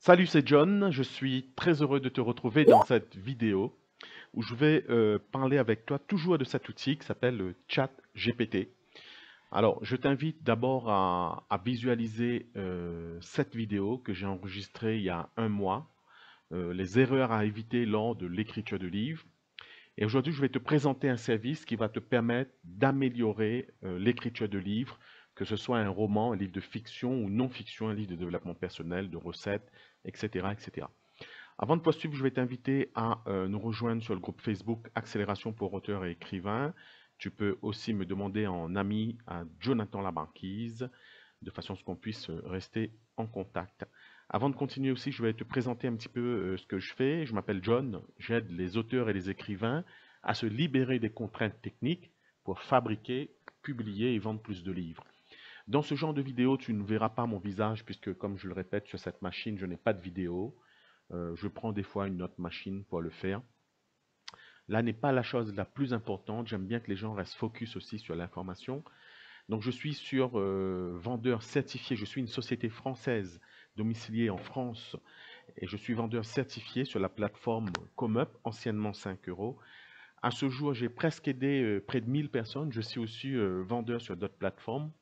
Salut, c'est John. Je suis très heureux de te retrouver dans cette vidéo où je vais parler avec toi toujours de cet outil qui s'appelle le Chat GPT. Alors, je t'invite d'abord à visualiser cette vidéo que j'ai enregistrée il y a un mois, les erreurs à éviter lors de l'écriture de livres. Et aujourd'hui, je vais te présenter un service qui va te permettre d'améliorer l'écriture de livres, que ce soit un roman, un livre de fiction ou non-fiction, un livre de développement personnel, de recettes, etc., etc. Avant de poursuivre, je vais t'inviter à nous rejoindre sur le groupe Facebook Accélération pour auteurs et écrivains. Tu peux aussi me demander en ami à Jonathan Lamarquise, de façon à ce qu'on puisse rester en contact. Avant de continuer aussi, je vais te présenter un petit peu ce que je fais. Je m'appelle John, j'aide les auteurs et les écrivains à se libérer des contraintes techniques pour fabriquer, publier et vendre plus de livres. Dans ce genre de vidéo, tu ne verras pas mon visage puisque, comme je le répète, sur cette machine, je n'ai pas de vidéo. Je prends des fois une autre machine pour le faire. Là n'est pas la chose la plus importante. J'aime bien que les gens restent focus aussi sur l'information. Donc je suis sur vendeur certifié. Je suis une société française domiciliée en France et je suis vendeur certifié sur la plateforme ComeUp, anciennement 5 euros. À ce jour, j'ai presque aidé près de 1000 personnes. Je suis aussi vendeur sur d'autres plateformes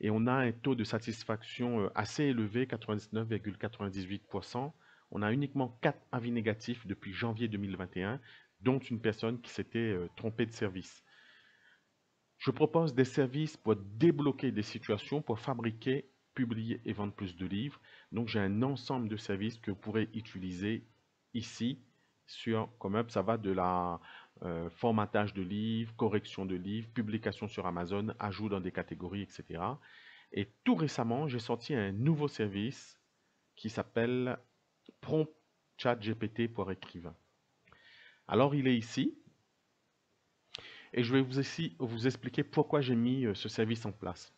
et on a un taux de satisfaction assez élevé, 99,98%. On a uniquement 4 avis négatifs depuis janvier 2021, dont une personne qui s'était trompée de service. Je propose des services pour débloquer des situations, pour fabriquer, publier et vendre plus de livres. Donc j'ai un ensemble de services que vous pourrez utiliser ici sur ComeUp. Ça va de la formatage de livres, correction de livres, publication sur Amazon, ajout dans des catégories, etc. Et tout récemment, j'ai sorti un nouveau service qui s'appelle Prompt Chat GPT pour écrivain. Alors il est ici et je vais vous expliquer pourquoi j'ai mis ce service en place.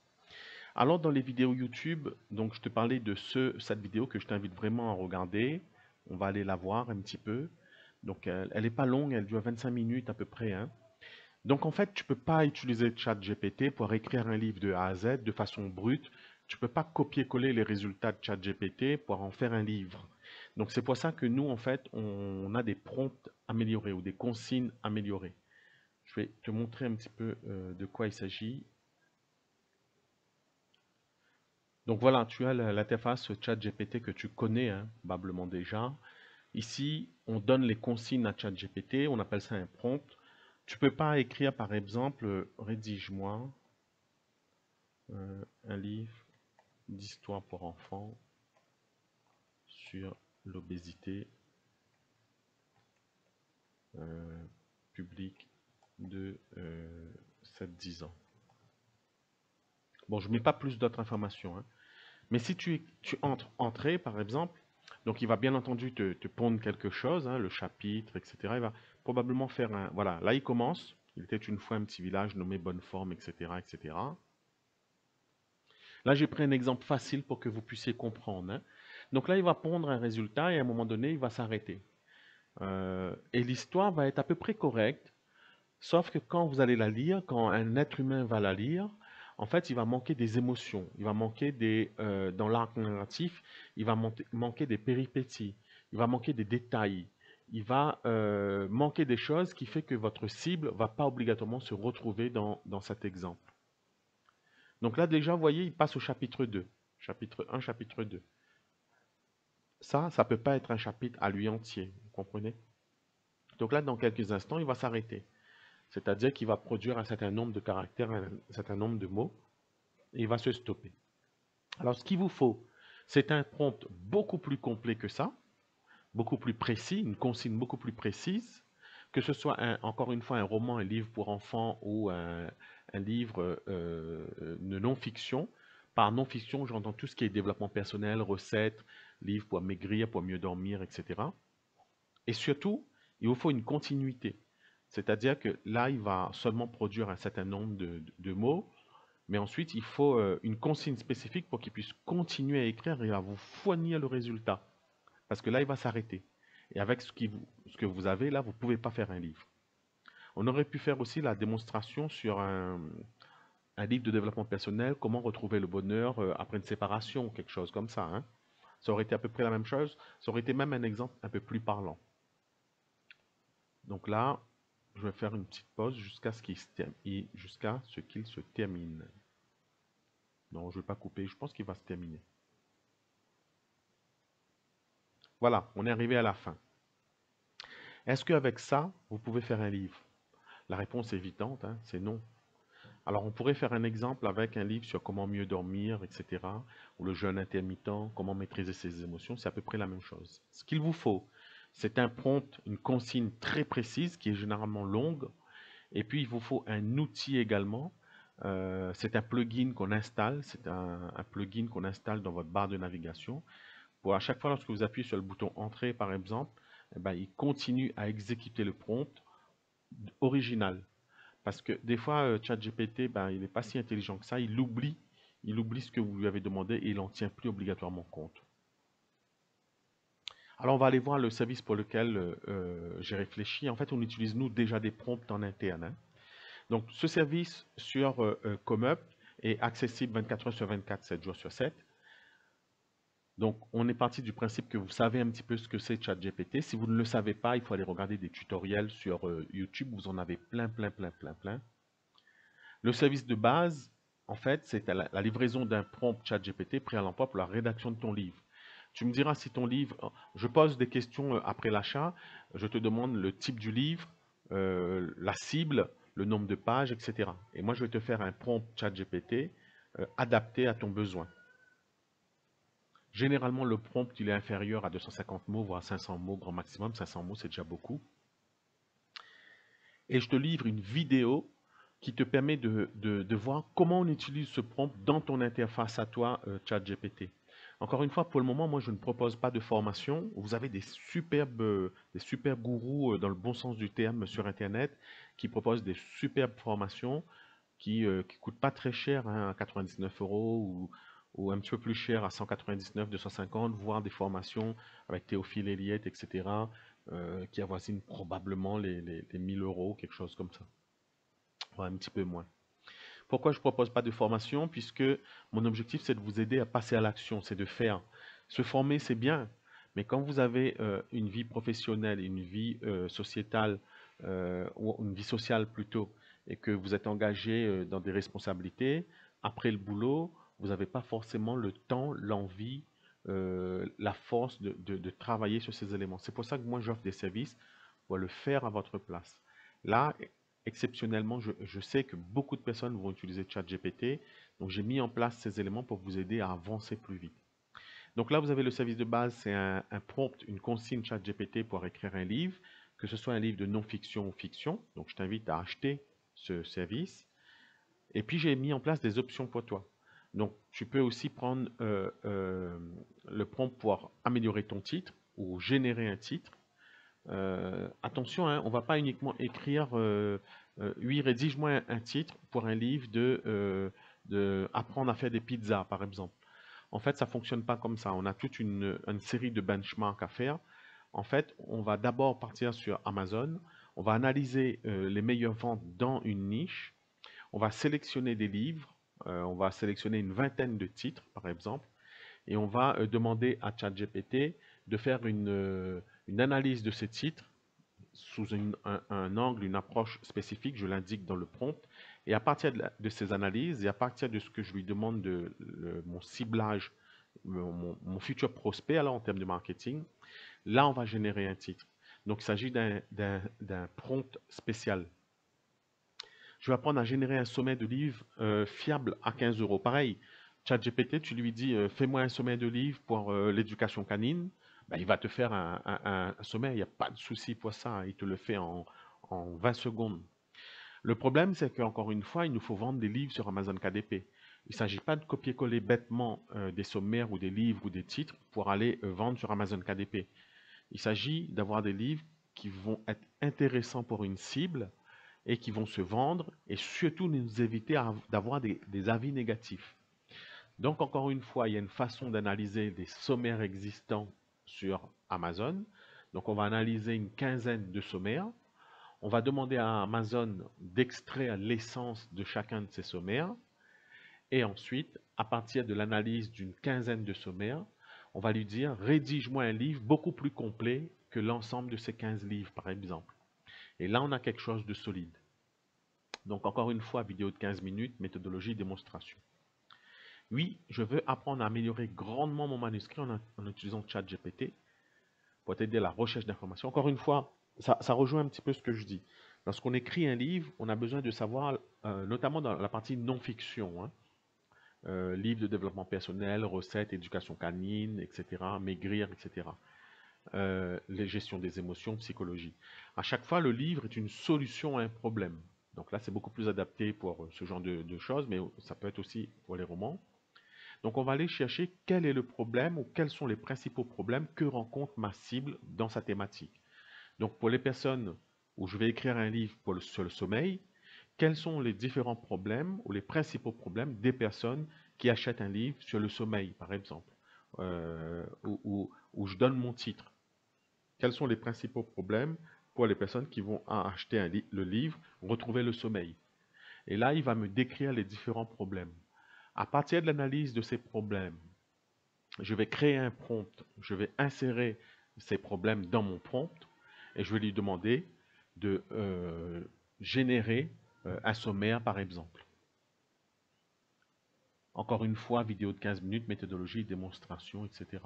Alors dans les vidéos YouTube, donc je te parlais de cette vidéo que je t'invite vraiment à regarder. On va aller la voir un petit peu. Donc elle n'est pas longue, elle dure 25 minutes à peu près, hein. Donc en fait, tu ne peux pas utiliser ChatGPT pour écrire un livre de A à Z de façon brute. Tu ne peux pas copier-coller les résultats de ChatGPT pour en faire un livre. Donc c'est pour ça que nous, en fait, on a des prompts améliorés ou des consignes améliorées. Je vais te montrer un petit peu de quoi il s'agit. Donc voilà, tu as l'interface ChatGPT que tu connais hein, probablement déjà. Ici, on donne les consignes à ChatGPT, on appelle ça un prompt. Tu ne peux pas écrire par exemple, rédige-moi un livre d'histoire pour enfants sur l'obésité publique de 7-10 ans. Bon, je ne mets pas plus d'autres informations, hein. Mais si tu entres entrée, par exemple, donc il va bien entendu te pondre quelque chose, hein, le chapitre, etc. Il va probablement faire un... Voilà, là il commence. Il était une fois un petit village nommé Bonneforme, etc., etc. Là, j'ai pris un exemple facile pour que vous puissiez comprendre, hein. Donc là, il va pondre un résultat et à un moment donné, il va s'arrêter. Et l'histoire va être à peu près correcte, sauf que quand vous allez la lire, quand un être humain va la lire, en fait, il va manquer des émotions, il va manquer dans l'arc narratif, il va manquer des péripéties, il va manquer des détails, il va manquer des choses qui fait que votre cible va pas obligatoirement se retrouver dans cet exemple. Donc là, déjà, vous voyez, il passe au chapitre 2. Chapitre 1, chapitre 2. Ça peut pas être un chapitre à lui entier, vous comprenez? Donc là, dans quelques instants, il va s'arrêter. C'est-à-dire qu'il va produire un certain nombre de caractères, un certain nombre de mots, et il va se stopper. Alors, ce qu'il vous faut, c'est un prompt beaucoup plus complet que ça, beaucoup plus précis, une consigne beaucoup plus précise, que ce soit, encore une fois, un roman, un livre pour enfants ou un livre de non-fiction. Par non-fiction, j'entends tout ce qui est développement personnel, recettes, livres pour maigrir, pour mieux dormir, etc. Et surtout, il vous faut une continuité. C'est-à-dire que là, il va seulement produire un certain nombre de mots, mais ensuite, il faut une consigne spécifique pour qu'il puisse continuer à écrire et à vous fournir le résultat. Parce que là, il va s'arrêter. Et avec ce que vous avez là, vous ne pouvez pas faire un livre. On aurait pu faire aussi la démonstration sur un livre de développement personnel, comment retrouver le bonheur après une séparation, quelque chose comme ça, hein. Ça aurait été à peu près la même chose. Ça aurait été même un exemple un peu plus parlant. Donc là, je vais faire une petite pause jusqu'à ce qu'il se termine. Non, je ne vais pas couper. Je pense qu'il va se terminer. Voilà, on est arrivé à la fin. Est-ce qu'avec ça, vous pouvez faire un livre? La réponse est évidente, hein, c'est non. Alors, on pourrait faire un exemple avec un livre sur comment mieux dormir, etc. Ou le jeûne intermittent, comment maîtriser ses émotions. C'est à peu près la même chose. Ce qu'il vous faut, c'est un prompt, une consigne très précise qui est généralement longue. Et puis, il vous faut un outil également. C'est un plugin qu'on installe. C'est un plugin qu'on installe dans votre barre de navigation. Pour à chaque fois, lorsque vous appuyez sur le bouton Entrée, par exemple, eh ben, il continue à exécuter le prompt original. Parce que des fois, ChatGPT, ben, il n'est pas si intelligent que ça. Il oublie ce que vous lui avez demandé et il n'en tient plus obligatoirement compte. Alors, on va aller voir le service pour lequel j'ai réfléchi. En fait, on utilise, nous, déjà des prompts en interne, hein. Donc, ce service sur ComeUp est accessible 24 heures sur 24, 7 jours sur 7. Donc, on est parti du principe que vous savez un petit peu ce que c'est ChatGPT. Si vous ne le savez pas, il faut aller regarder des tutoriels sur YouTube. Vous en avez plein, plein, plein, plein, plein. Le service de base, en fait, c'est la livraison d'un prompt ChatGPT prêt à l'emploi pour la rédaction de ton livre. Tu me diras si ton livre... Je pose des questions après l'achat. Je te demande le type du livre, la cible, le nombre de pages, etc. Et moi, je vais te faire un prompt ChatGPT adapté à ton besoin. Généralement, le prompt, il est inférieur à 250 mots, voire 500 mots, grand maximum. 500 mots, c'est déjà beaucoup. Et je te livre une vidéo qui te permet de voir comment on utilise ce prompt dans ton interface à toi, ChatGPT. Encore une fois, pour le moment, moi, je ne propose pas de formation. Vous avez des superbes gourous, dans le bon sens du terme, sur Internet, qui proposent des superbes formations qui ne coûtent pas très cher, hein, à 99 euros ou un petit peu plus cher à 199, 250, voire des formations avec Théophile Eliette, etc., qui avoisinent probablement les 1000 euros, quelque chose comme ça. Ouais, un petit peu moins. Pourquoi je ne propose pas de formation? Puisque mon objectif, c'est de vous aider à passer à l'action, c'est de faire. Se former, c'est bien, mais quand vous avez une vie professionnelle, une vie sociétale, ou une vie sociale plutôt, et que vous êtes engagé dans des responsabilités, après le boulot, vous n'avez pas forcément le temps, l'envie, la force de travailler sur ces éléments. C'est pour ça que moi, j'offre des services pour le faire à votre place. Là, exceptionnellement, je sais que beaucoup de personnes vont utiliser ChatGPT, donc j'ai mis en place ces éléments pour vous aider à avancer plus vite. Donc là, vous avez le service de base, c'est un prompt, une consigne ChatGPT pour écrire un livre, que ce soit un livre de non-fiction ou fiction. Donc je t'invite à acheter ce service. Et puis j'ai mis en place des options pour toi. Donc tu peux aussi prendre le prompt pour améliorer ton titre ou générer un titre. Attention, hein, on ne va pas uniquement écrire oui, rédige-moi un titre pour un livre de apprendre à faire des pizzas, par exemple. En fait, ça ne fonctionne pas comme ça. On a toute une série de benchmarks à faire. En fait, on va d'abord partir sur Amazon. On va analyser les meilleures ventes dans une niche. On va sélectionner des livres. On va sélectionner une vingtaine de titres, par exemple. Et on va demander à ChatGPT de faire une analyse de ces titres sous un angle, une approche spécifique, je l'indique dans le prompt. Et à partir de ces analyses et à partir de ce que je lui demande de mon ciblage, mon futur prospect, alors en termes de marketing, là, on va générer un titre. Donc, il s'agit d'un prompt spécial. Je vais apprendre à générer un sommet de livre fiable à 15 euros. Pareil, ChatGPT, tu lui dis fais-moi un sommet de livre pour l'éducation canine. Ben, il va te faire un sommet, il n'y a pas de souci pour ça. Il te le fait en 20 secondes. Le problème, c'est qu'encore une fois, il nous faut vendre des livres sur Amazon KDP. Il ne s'agit pas de copier-coller bêtement des sommaires ou des livres ou des titres pour aller vendre sur Amazon KDP. Il s'agit d'avoir des livres qui vont être intéressants pour une cible et qui vont se vendre et surtout nous éviter d'avoir des avis négatifs. Donc encore une fois, il y a une façon d'analyser des sommaires existants sur Amazon. Donc on va analyser une quinzaine de sommaires. On va demander à Amazon d'extraire l'essence de chacun de ces sommaires. Et ensuite, à partir de l'analyse d'une quinzaine de sommaires, on va lui dire, rédige-moi un livre beaucoup plus complet que l'ensemble de ces 15 livres, par exemple. Et là, on a quelque chose de solide. Donc, encore une fois, vidéo de 15 minutes, méthodologie, démonstration. Oui, je veux apprendre à améliorer grandement mon manuscrit en utilisant ChatGPT pour t'aider à la recherche d'informations. Encore une fois, ça rejoint un petit peu ce que je dis. Lorsqu'on écrit un livre, on a besoin de savoir, notamment dans la partie non-fiction, hein, livres de développement personnel, recettes, éducation canine, etc., maigrir, etc., les gestions des émotions, psychologie. À chaque fois, le livre est une solution à un problème. Donc là, c'est beaucoup plus adapté pour ce genre de choses, mais ça peut être aussi pour les romans. Donc on va aller chercher quel est le problème ou quels sont les principaux problèmes que rencontre ma cible dans sa thématique. Donc pour les personnes où je vais écrire un livre sur le sommeil, quels sont les différents problèmes ou les principaux problèmes des personnes qui achètent un livre sur le sommeil, par exemple, où je donne mon titre. Quels sont les principaux problèmes pour les personnes qui vont acheter le livre, retrouver le sommeil. Et là, il va me décrire les différents problèmes. À partir de l'analyse de ces problèmes, je vais créer un prompt, je vais insérer ces problèmes dans mon prompt et je vais lui demander de générer un sommaire, par exemple. Encore une fois, vidéo de 15 minutes, méthodologie, démonstration, etc.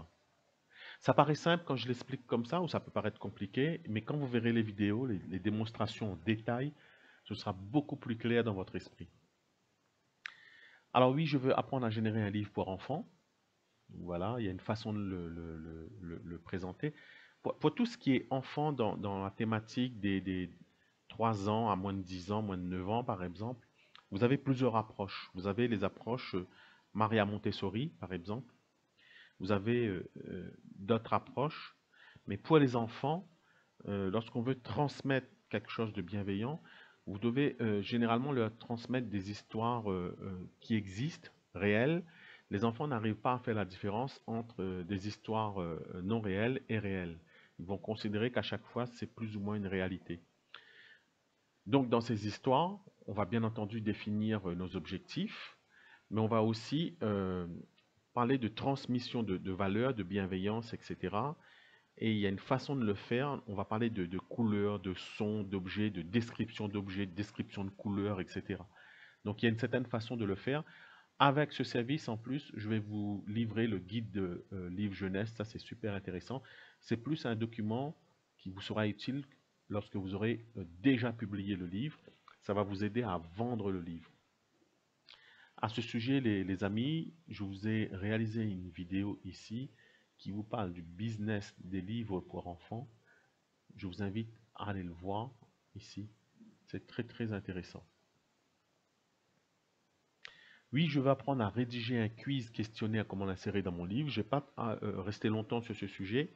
Ça paraît simple quand je l'explique comme ça, ou ça peut paraître compliqué, mais quand vous verrez les vidéos, les démonstrations en détail, ce sera beaucoup plus clair dans votre esprit. Alors oui, je veux apprendre à générer un livre pour enfants. Voilà, il y a une façon de le présenter. Pour tout ce qui est enfant dans la thématique des 3 ans à moins de 10 ans, moins de 9 ans par exemple, vous avez plusieurs approches. Vous avez les approches Maria Montessori par exemple. Vous avez d'autres approches. Mais pour les enfants, lorsqu'on veut transmettre quelque chose de bienveillant, vous devez généralement leur transmettre des histoires qui existent, réelles. Les enfants n'arrivent pas à faire la différence entre des histoires non réelles et réelles. Ils vont considérer qu'à chaque fois, c'est plus ou moins une réalité. Donc, dans ces histoires, on va bien entendu définir nos objectifs, mais on va aussi parler de transmission de valeurs, de bienveillance, etc. Et il y a une façon de le faire. On va parler de couleurs, de sons, d'objets, de description d'objets, de description de couleurs, etc. Donc il y a une certaine façon de le faire. Avec ce service, en plus, je vais vous livrer le guide de livre jeunesse. Ça, c'est super intéressant. C'est plus un document qui vous sera utile lorsque vous aurez déjà publié le livre. Ça va vous aider à vendre le livre. À ce sujet, les amis, je vous ai réalisé une vidéo ici qui vous parle du business des livres pour enfants. Je vous invite à aller le voir ici. C'est très très intéressant. Oui, je vais apprendre à rédiger un quiz questionnaire, comment l'insérer dans mon livre. Je ne vais pas rester longtemps sur ce sujet.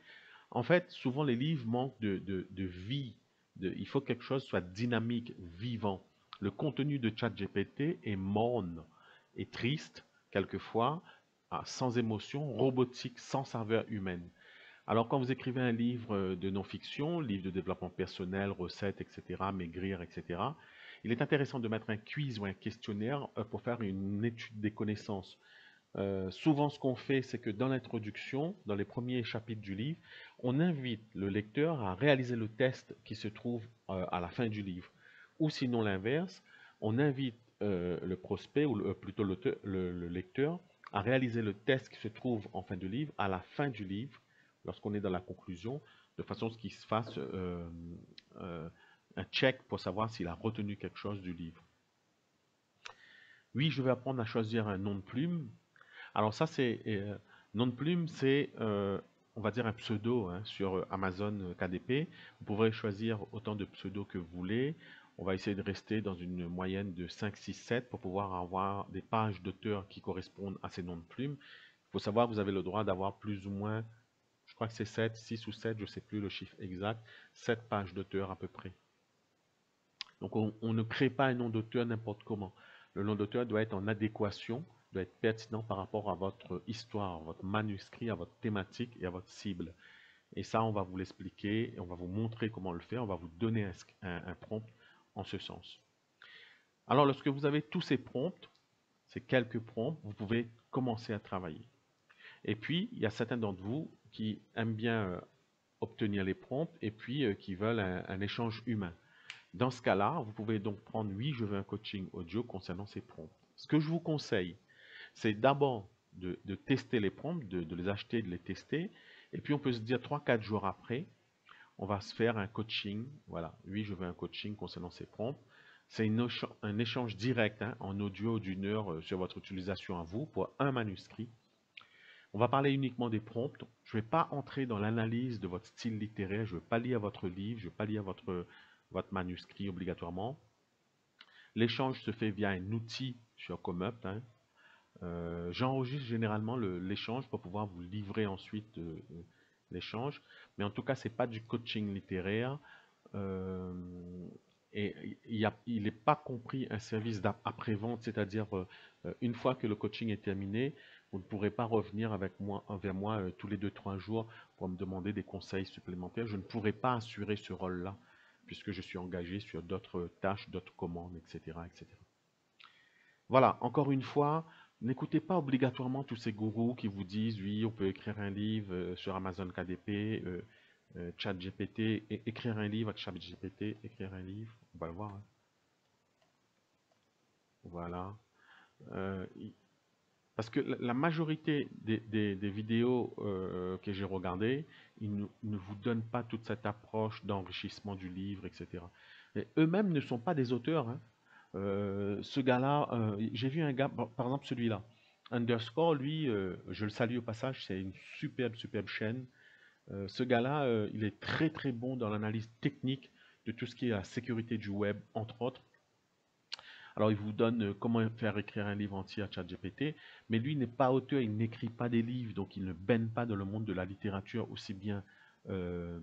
En fait, souvent les livres manquent de vie. Il faut que quelque chose soit dynamique, vivant. Le contenu de ChatGPT est morne, est triste, quelquefois, sans émotion, robotique, sans saveur humaine. Alors quand vous écrivez un livre de non-fiction, livre de développement personnel, recettes, etc., maigrir, etc., il est intéressant de mettre un quiz ou un questionnaire pour faire une étude des connaissances. Souvent, ce qu'on fait, c'est que dans l'introduction, dans les premiers chapitres du livre, on invite le lecteur à réaliser le test qui se trouve à la fin du livre. Ou sinon l'inverse, on invite le prospect, ou plutôt le lecteur, à réaliser le test qui se trouve en fin de livre, à la fin du livre, lorsqu'on est dans la conclusion, de façon à ce qu'il se fasse un check pour savoir s'il a retenu quelque chose du livre. Oui, je vais apprendre à choisir un nom de plume. Alors ça, c'est nom de plume, c'est on va dire un pseudo hein, sur Amazon KDP. Vous pourrez choisir autant de pseudos que vous voulez. On va essayer de rester dans une moyenne de 5, 6, 7 pour pouvoir avoir des pages d'auteurs qui correspondent à ces noms de plume. Il faut savoir que vous avez le droit d'avoir plus ou moins, je crois que c'est 7, 6 ou 7, je ne sais plus le chiffre exact, 7 pages d'auteur à peu près. Donc on ne crée pas un nom d'auteur n'importe comment. Le nom d'auteur doit être en adéquation, doit être pertinent par rapport à votre histoire, à votre manuscrit, à votre thématique et à votre cible. Et ça, on va vous l'expliquer et on va vous montrer comment le faire. On va vous donner un prompt en ce sens. Alors, lorsque vous avez tous ces prompts, ces quelques prompts, vous pouvez commencer à travailler. Et puis, il y a certains d'entre vous qui aiment bien obtenir les prompts et puis qui veulent un échange humain. Dans ce cas-là, vous pouvez donc prendre, oui, je veux un coaching audio concernant ces prompts. Ce que je vous conseille, c'est d'abord de tester les prompts, de les acheter, de les tester. Et puis, on peut se dire 3-4 jours après, on va se faire un coaching. Voilà, oui, je veux un coaching concernant ces prompts. C'est un échange direct hein, en audio d'une heure sur votre utilisation à vous pour un manuscrit. On va parler uniquement des prompts. Je ne vais pas entrer dans l'analyse de votre style littéraire. Je ne vais pas lire votre livre. Je ne vais pas lire votre manuscrit obligatoirement. L'échange se fait via un outil sur Comup. Hein. J'enregistre généralement l'échange pour pouvoir vous livrer ensuite l'échange. Mais en tout cas, ce n'est pas du coaching littéraire. Euh, et il n'est pas compris un service d'après-vente, c'est-à-dire une fois que le coaching est terminé, vous ne pourrez pas revenir vers moi tous les 2-3 jours pour me demander des conseils supplémentaires. Je ne pourrai pas assurer ce rôle-là, puisque je suis engagé sur d'autres tâches, d'autres commandes, etc., etc. Voilà, encore une fois, n'écoutez pas obligatoirement tous ces gourous qui vous disent, oui, on peut écrire un livre sur Amazon KDP, ChatGPT, écrire un livre avec ChatGPT, écrire un livre, on va le voir. Hein. Voilà. Euh, Parce que la majorité des vidéos que j'ai regardées, ils ne vous donnent pas toute cette approche d'enrichissement du livre, etc. Eux-mêmes ne sont pas des auteurs. Hein. Ce gars-là, j'ai vu un gars, par exemple celui-là, Underscore, lui, je le salue au passage, c'est une superbe chaîne. Ce gars-là, il est très très bon dans l'analyse technique de tout ce qui est la sécurité du web, entre autres. Alors, il vous donne comment faire écrire un livre entier à ChatGPT, mais lui n'est pas auteur, il n'écrit pas des livres, donc il ne baigne pas dans le monde de la littérature euh,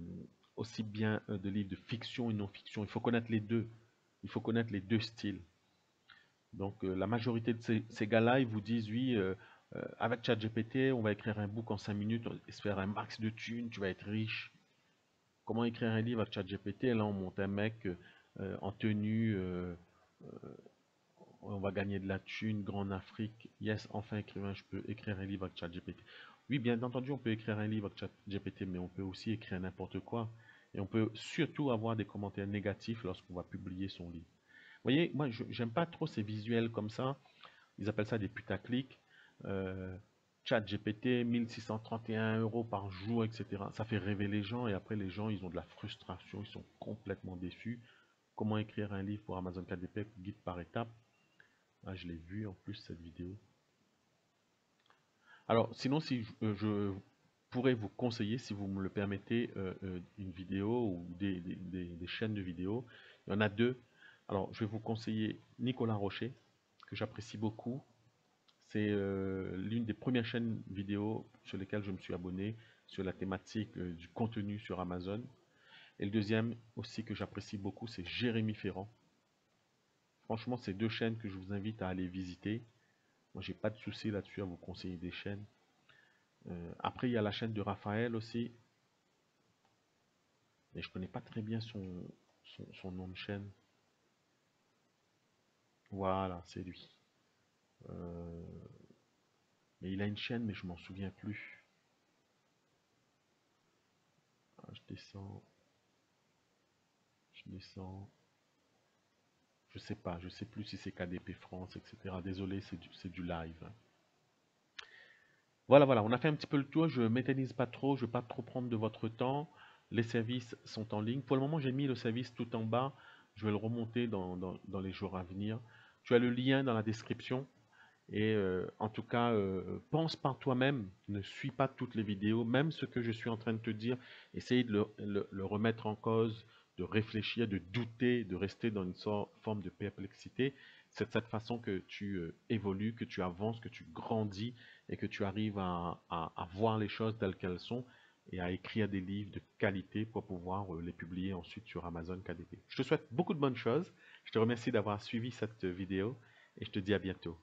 aussi bien de livres de fiction et non-fiction. Il faut connaître les deux. Il faut connaître les deux styles. Donc, la majorité de ces gars-là, ils vous disent, oui, avec ChatGPT, on va écrire un book en 5 minutes et se faire un max de thunes, tu vas être riche. Comment écrire un livre avec ChatGPT? Là, on monte un mec en tenue, on va gagner de la thune, grande Afrique. Yes, enfin écrivain, je peux écrire un livre avec ChatGPT. Oui, bien entendu, on peut écrire un livre avec ChatGPT, mais on peut aussi écrire n'importe quoi. Et on peut surtout avoir des commentaires négatifs lorsqu'on va publier son livre. Vous voyez, moi, j'aime pas trop ces visuels comme ça. Ils appellent ça des putaclics. Euh, ChatGPT, 1631 € par jour, etc. Ça fait rêver les gens et après les gens, ils ont de la frustration, ils sont complètement déçus. Comment écrire un livre pour Amazon KDP, guide par étape. Ah, je l'ai vu en plus cette vidéo. Alors, sinon, si je pourrais vous conseiller, si vous me le permettez, une vidéo ou des chaînes de vidéos. Il y en a deux. Alors, je vais vous conseiller Nicolas Rocher, que j'apprécie beaucoup. C'est l'une des premières chaînes vidéo sur lesquelles je me suis abonné sur la thématique du contenu sur Amazon. Et le deuxième aussi que j'apprécie beaucoup, c'est Jérémy Ferrand. Franchement, c'est deux chaînes que je vous invite à aller visiter. Moi, j'ai pas de souci là-dessus à vous conseiller des chaînes. Après, il y a la chaîne de Raphaël aussi, mais je connais pas très bien son nom de chaîne. Voilà, c'est lui. Euh, mais il a une chaîne, mais je m'en souviens plus. Ah, je descends, je descends. Je sais pas, je sais plus si c'est KDP France, etc. Désolé, c'est du live. Hein. Voilà, voilà, on a fait un petit peu le tour. Je ne m'éternise pas trop, je ne vais pas trop prendre de votre temps. Les services sont en ligne. Pour le moment, j'ai mis le service tout en bas. Je vais le remonter dans les jours à venir. Tu as le lien dans la description. Et en tout cas, pense par toi-même. Ne suis pas toutes les vidéos. Même ce que je suis en train de te dire, essaye de le remettre en cause, de réfléchir, de douter, de rester dans une forme de perplexité. C'est de cette façon que tu évolues, que tu avances, que tu grandis et que tu arrives à voir les choses telles qu'elles sont et à écrire des livres de qualité pour pouvoir les publier ensuite sur Amazon KDP. Je te souhaite beaucoup de bonnes choses. Je te remercie d'avoir suivi cette vidéo et je te dis à bientôt.